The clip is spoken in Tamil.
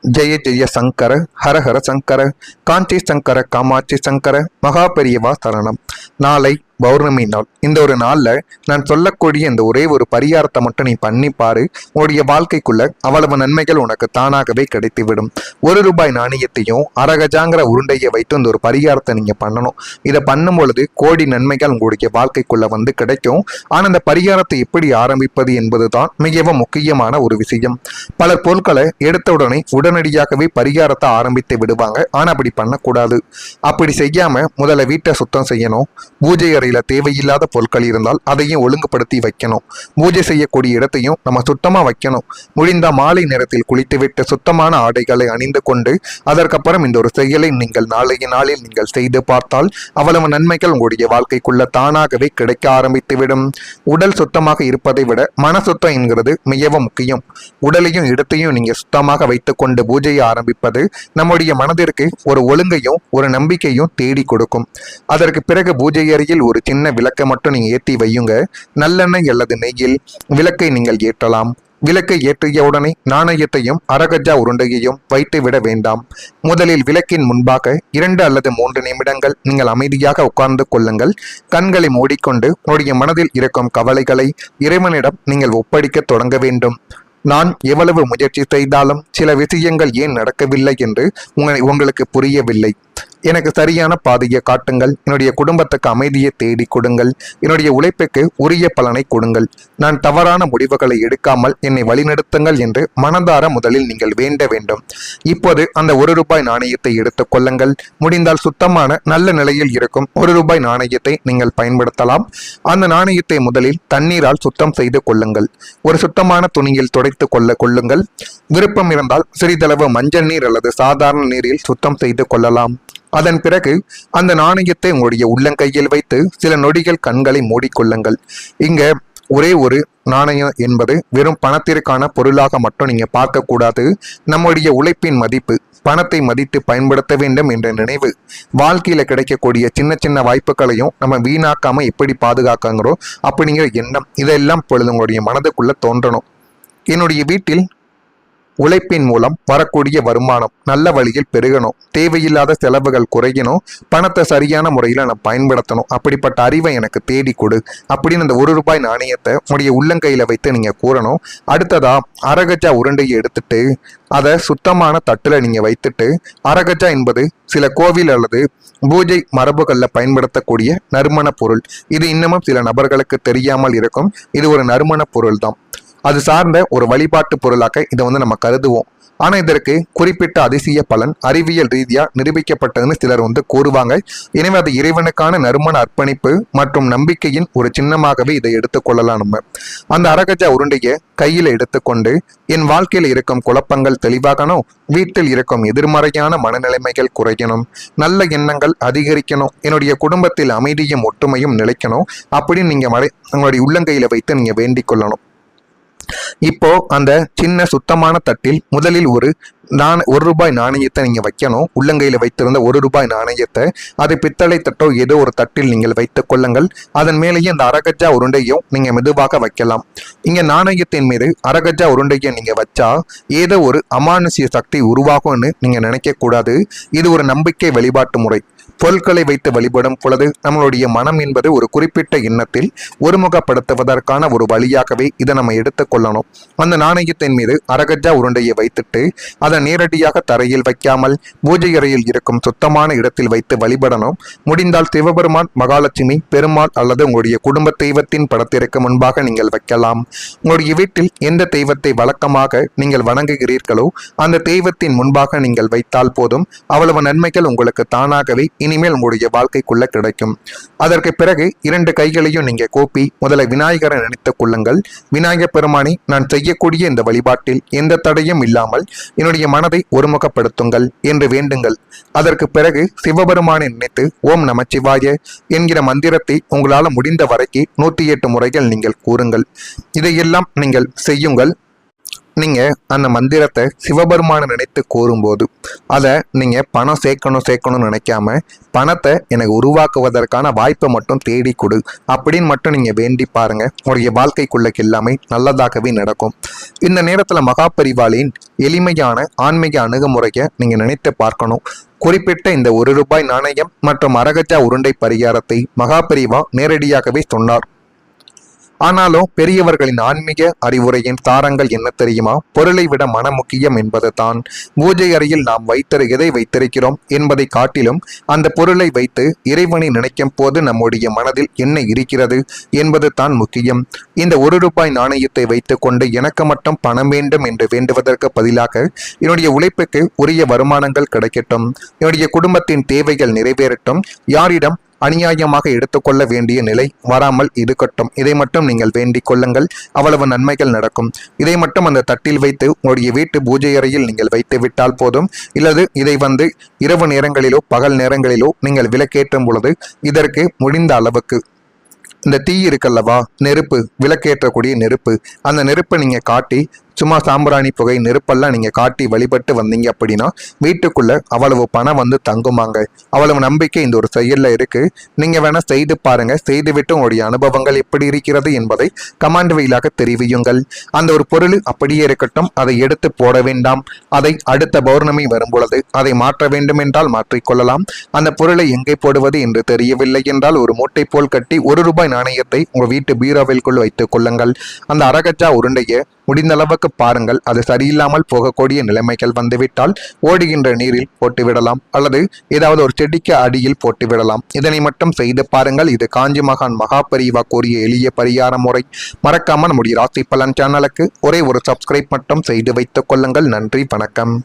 ஜெய ஜெய சங்கர ஹர ஹர சங்கர காஞ்சி சங்கர காமாட்சி சங்கர மகா பெரியவா சரணம். நாளை பௌர்ணமி நாள். இந்த ஒரு நாளில் நான் சொல்லக்கூடிய இந்த ஒரே ஒரு பரிகாரத்தை மட்டும் நீ பண்ணி பாரு. உன்னுடைய வாழ்க்கைக்குள்ள அவ்வளவு நன்மைகள் உனக்கு தானாகவே கிடைத்துவிடும். ₹1 நாணயத்தையும் அரகஜாங்கிற உருண்டையை வைத்து இந்த ஒரு பரிகாரத்தை நீங்க பண்ணணும். இதை பண்ணும் பொழுது கோடி நன்மைகள் உங்களுடைய வாழ்க்கைக்குள்ள வந்து கிடைக்கும். ஆனால் இந்த பரிகாரத்தை எப்படி ஆரம்பிப்பது என்பதுதான் மிகவும் முக்கியமான ஒரு விஷயம். பலர் பொருட்களை எடுத்தவுடனே உடனடியாகவே பரிகாரத்தை ஆரம்பித்து விடுவாங்க. ஆனால் அப்படி பண்ணக்கூடாது. அப்படி செய்யாம முதல்ல வீட்டை சுத்தம் செய்யணும். பூஜை அறையில தேவையில்லாத பொருட்கள் இருந்தால் அதையும் ஒழுங்குபடுத்தி வைக்கணும். பூஜை செய்யக்கூடிய இடத்தையும் நம்ம சுத்தமா வைக்கணும். முடிந்த மாலை நேரத்தில் குளித்துவிட்டு சுத்தமான ஆடைகளை அணிந்து கொண்டு அதற்கப்புறம் இந்த ஒரு செயலை நீங்கள் நாளைய நாளில் நீங்கள் செய்து பார்த்தால் அவ்வளவு நன்மைகள் உங்களுடைய வாழ்க்கைக்குள்ள தானாகவே கிடைக்க ஆரம்பித்துவிடும். உடல் சுத்தமாக இருப்பதை விட மன சுத்தம் என்கிறது மிகவும் முக்கியம். உடலையும் இடத்தையும் நீங்க சுத்தமாக வைத்துக் கொண்டு பூஜையை ஆரம்பிப்பது நம்முடைய மனதிற்கு ஒரு ஒழுங்கையும் ஒரு நம்பிக்கையும் தேடி கொடுக்கும். அதற்கு பிறகு பூஜை அறையில் ஒரு சின்ன விளக்கை மட்டும் நீங்க ஏற்றி வையுங்க. நல்லெண்ணெய் அல்லது நெய்யில் விளக்கை நீங்கள் ஏற்றலாம். விளக்கை ஏற்றிய உடனே நாணயத்தையும் அரகஜா உருண்டையையும் வைத்து விட வேண்டாம். முதலில் விளக்கின் முன்பாக 2 அல்லது 3 நிமிடங்கள் நீங்கள் அமைதியாக உட்கார்ந்து கொள்ளுங்கள். கண்களை மூடிக்கொண்டு உங்களுடைய மனதில் இருக்கும் கவலைகளை இறைவனிடம் நீங்கள் ஒப்படைக்க தொடங்க வேண்டும். நான் எவ்வளவு முயற்சி செய்தாலும் சில விஷயங்கள் ஏன் நடக்கவில்லை என்று உங்களுக்கு புரியவில்லை. எனக்கு சரியான பாதையை காட்டுங்கள். என்னுடைய குடும்பத்துக்கு அமைதியை தேடி கொடுங்கள். என்னுடைய உழைப்புக்கு உரிய பலனை கொடுங்கள். நான் தவறான முடிவுகளை எடுக்காமல் என்னை வழிநடத்துங்கள் என்று மனதார முதலில் நீங்கள் வேண்ட வேண்டும். இப்போது அந்த ₹1 நாணயத்தை எடுத்துக் கொள்ளுங்கள். முடிந்தால் சுத்தமான நல்ல நிலையில் இருக்கும் ₹1 நாணயத்தை நீங்கள் பயன்படுத்தலாம். அந்த நாணயத்தை முதலில் தண்ணீரால் சுத்தம் செய்து கொள்ளுங்கள். ஒரு சுத்தமான துணியில் துடைத்து கொள்ளுங்கள். விருப்பம் இருந்தால் சிறிதளவு மஞ்சள் நீர் அல்லது சாதாரண நீரில் சுத்தம் செய்து கொள்ளலாம். அதன் பிறகு அந்த நாணயத்தை உங்களுடைய உள்ளங்கையில் வைத்து சில நொடிகள் கண்களை மூடிக்கொள்ளுங்கள். இங்க ஒரே ஒரு நாணயம் என்பது வெறும் பணத்திற்கான பொருளாக மட்டும் நீங்க பார்க்க கூடாது. நம்முடைய உழைப்பின் மதிப்பு, பணத்தை மதித்து பயன்படுத்த வேண்டும் என்ற நினைவு, வாழ்க்கையில கிடைக்கக்கூடிய சின்ன சின்ன வாய்ப்புகளையும் நம்ம வீணாக்காம எப்படி பாதுகாக்காங்கிறோம் அப்படிங்கிற எண்ணம், இதெல்லாம் பொழுது உங்களுடைய மனதுக்குள்ள தோன்றணும். என்னுடைய வீட்டில் உழைப்பின் மூலம் வரக்கூடிய வருமானம் நல்ல வழியில் பெருகணும். தேவையில்லாத செலவுகள் குறையணும். பணத்தை சரியான முறையில் நான் பயன்படுத்தணும். அப்படிப்பட்ட அறிவை எனக்கு தேடி கொடு அப்படின்னு அந்த ₹1 நாணயத்தை உங்களுடைய உள்ளங்கையில் வைத்து நீங்கள் கூறணும். அடுத்ததா அரகஜா உருண்டையை எடுத்துட்டு அதை சுத்தமான தட்டில் நீங்கள் வைத்துட்டு, அரகஜா என்பது சில கோவில் அல்லது பூஜை மரபுகளில் பயன்படுத்தக்கூடிய நறுமண பொருள். இது இன்னமும் சில நபர்களுக்கு தெரியாமல் இருக்கும். இது ஒரு நறுமண பொருள் தான். அது சார்ந்த ஒரு வழிபாட்டு பொருளாக இதை நம்ம கருதுவோம். ஆனால் இதற்கு குறிப்பிட்ட அதிசய பலன் அறிவியல் ரீதியாக நிரூபிக்கப்பட்டதுன்னு சிலர் கூறுவாங்க. எனவே அது இறைவனுக்கான நறுமண அர்ப்பணிப்பு மற்றும் நம்பிக்கையின் ஒரு சின்னமாகவே இதை எடுத்துக்கொள்ளலாம். நம்ம அந்த அரகஜா உருண்டையை கையில் எடுத்துக்கொண்டு, என் வாழ்க்கையில் இருக்கும் குழப்பங்கள் தெளிவாகணும், வீட்டில் இருக்கும் எதிர்மறையான மனநிலைமைகள் குறையணும், நல்ல எண்ணங்கள் அதிகரிக்கணும், என்னுடைய குடும்பத்தில் அமைதியும் ஒற்றுமையும் நிலைக்கணும் அப்படின்னு நீங்க உங்களுடைய உள்ளங்கையில வைத்து நீங்க வேண்டிக் கொள்ளணும். இப்போ அந்த சின்ன சுத்தமான தட்டில் முதலில் ₹1 நாணயத்தை நீங்க வைக்கணும். உள்ளங்கையில வைத்திருந்த ₹1 நாணயத்தை அது பித்தளை தட்டோ ஏதோ ஒரு தட்டில் நீங்கள் வைத்துக் கொள்ளுங்கள். அதன் மேலேயே அந்த அரகஜா உருண்டையும் நீங்க மெதுவாக வைக்கலாம். இங்க நாணயத்தின் மீது அரகஜா உருண்டையை நீங்க வச்சா ஏதோ ஒரு அமானுஷ்ய சக்தி உருவாகும்னு நீங்க நினைக்க கூடாது. இது ஒரு நம்பிக்கை வழிபாட்டு முறை. பொருட்களை வைத்து வழிபடும் பொழுது நம்மளுடைய மனம் என்பது ஒரு குறிப்பிட்ட எண்ணத்தில் ஒருமுகப்படுத்துவதற்கான ஒரு வழியாகவே இதை நம்ம எடுத்துக்கொள்ளணும். அந்த நாணயத்தின் மீது அரகஜா உருண்டையை வைத்துட்டு அதை நேரடியாக தரையில் வைக்காமல் பூஜை அறையில் இருக்கும் சுத்தமான இடத்தில் வைத்து வழிபடணும். முடிந்தால் சிவபெருமான், மகாலட்சுமி, பெருமாள் அல்லது உங்களுடைய குடும்ப தெய்வத்தின் படத்திற்கு முன்பாக நீங்கள் வைக்கலாம். உங்களுடைய வீட்டில் எந்த தெய்வத்தை வழக்கமாக நீங்கள் வணங்குகிறீர்களோ அந்த தெய்வத்தின் முன்பாக நீங்கள் வைத்தால் போதும். அவ்வளவு நன்மைகள் உங்களுக்கு தானாகவே இனிமேல் உங்களுடைய வாழ்க்கைக்குள்ள கிடைக்கும். அதற்கு பிறகு 2 கைகளையும் நீங்க கோப்பி முதல்ல விநாயகரை நினைத்துக் கொள்ளுங்கள். விநாயகர் பெருமானி, நான் செய்யக்கூடிய இந்த வழிபாட்டில் எந்த தடையும் இல்லாமல் என்னுடைய மனதை ஒருமுகப்படுத்துங்கள் என்று வேண்டுங்கள். அதற்கு பிறகு சிவபெருமானை நினைத்து ஓம் நமச்சிவாய என்கிற மந்திரத்தை உங்களால் முடிந்த வரைக்கும் 108 முறைகள் நீங்கள் கூறுங்கள். இதையெல்லாம் நீங்கள் செய்யுங்கள். நீங்கள் அந்த மந்திரத்தை சிவபெருமானை நினைத்து கூறும்போது அதை நீங்கள் பணம் சேர்க்கணும்னு நினைக்காம பணத்தை எனக்கு உருவாக்குவதற்கான வாய்ப்பை மட்டும் தேடி கொடு அப்படின்னு மட்டும் நீங்கள் வேண்டி பாருங்க. உங்களுடைய வாழ்க்கைக்குள்ளக்கு எல்லாமே நல்லதாகவே நடக்கும். இந்த நேரத்தில் மகாபரிவாளின் எளிமையான ஆன்மீக அணுகுமுறையை நீங்கள் நினைத்து பார்க்கணும். குறிப்பிட்ட இந்த ₹1 நாணயம் மற்றும் அரகஜா உருண்டை பரிகாரத்தை மகாபரிவா நேரடியாகவே சொன்னார். ஆனாலும் பெரியவர்களின் ஆன்மீக அறிவுரையின் சாரங்கள் என்ன தெரியுமா? பொருளை விட மனம் முக்கியம் என்பது தான். பூஜை அறையில் நாம் எதை வைத்திருக்கிறோம் என்பதை காட்டிலும் அந்த பொருளை வைத்து இறைவனை நினைக்கும் போது நம்முடைய மனதில் என்ன இருக்கிறது என்பது தான் முக்கியம். இந்த ₹1 நாணயத்தை வைத்துக் கொண்டு எனக்கு மட்டும் பணம் வேண்டும் என்று வேண்டுவதற்கு பதிலாக என்னுடைய உழைப்புக்கு உரிய வருமானங்கள் கிடைக்கட்டும், என்னுடைய குடும்பத்தின் தேவைகள் நிறைவேறட்டும், யாரிடம் அநியாயமாக எடுத்துக்கொள்ள வேண்டிய நிலை வராமல் இருக்கட்டும், இதை மட்டும் நீங்கள் வேண்டிக் கொள்ளுங்கள். அவ்வளவு நன்மைகள் நடக்கும். இதை மட்டும் அந்த தட்டில் வைத்து உங்களுடைய வீட்டு பூஜை அறையில் நீங்கள் வைத்து விட்டால் போதும். இல்லது இதை இரவு நேரங்களிலோ பகல் நேரங்களிலோ நீங்கள் விளக்கேற்றும் பொழுது இதற்கு முடிந்த அளவுக்கு இந்த தீ இருக்கல்லவா, நெருப்பு, விளக்கேற்றக்கூடிய நெருப்பு, அந்த நெருப்பை நீங்கள் காட்டி சும்மா சாம்பிராணி புகை நெருப்பெல்லாம் நீங்கள் காட்டி வழிபட்டு வந்தீங்க அப்படின்னா வீட்டுக்குள்ள அவ்வளவு பணம் தங்குமாங்க. அவ்வளவு நம்பிக்கை இந்த ஒரு செயலில் இருக்கு. நீங்கள் வேணால் செய்து பாருங்க. செய்துவிட்டு உங்களுடைய அனுபவங்கள் எப்படி இருக்கிறது என்பதை கமெண்ட் வழியாக தெரிவியுங்கள். அந்த ஒரு பொருள் அப்படியே இருக்கட்டும், அதை எடுத்து போட வேண்டாம். அதை அடுத்த பௌர்ணமி வரும் பொழுது அதை மாற்ற வேண்டும் என்றால் மாற்றிக்கொள்ளலாம். அந்த பொருளை எங்கே போடுவது என்று தெரியவில்லை என்றால் ஒரு மூட்டை போல் கட்டி ₹1 நாணயத்தை உங்கள் வீட்டு பீரோவிற்குள் வைத்துக் கொள்ளுங்கள். அந்த அரகஜா உருண்டையை முடிந்த அளவுக்கு பாருங்கள். அது சரியில்லாமல் போகக்கூடிய நிலைமைகள் வந்துவிட்டால் ஓடுகின்ற நீரில் போட்டுவிடலாம், அல்லது ஏதாவது ஒரு செடிக்கு அடியில் போட்டுவிடலாம். இதனை மட்டும் செய்து பாருங்கள். இது காஞ்சி மகான் மகாபரிவா கூறிய எளிய பரிகார முறை. மறக்காமல் நம்முடைய ராசி பலன் சேனலுக்கு ஒரே ஒரு சப்ஸ்கிரைப் மட்டும் செய்து வைத்துக் கொள்ளுங்கள். நன்றி, வணக்கம்.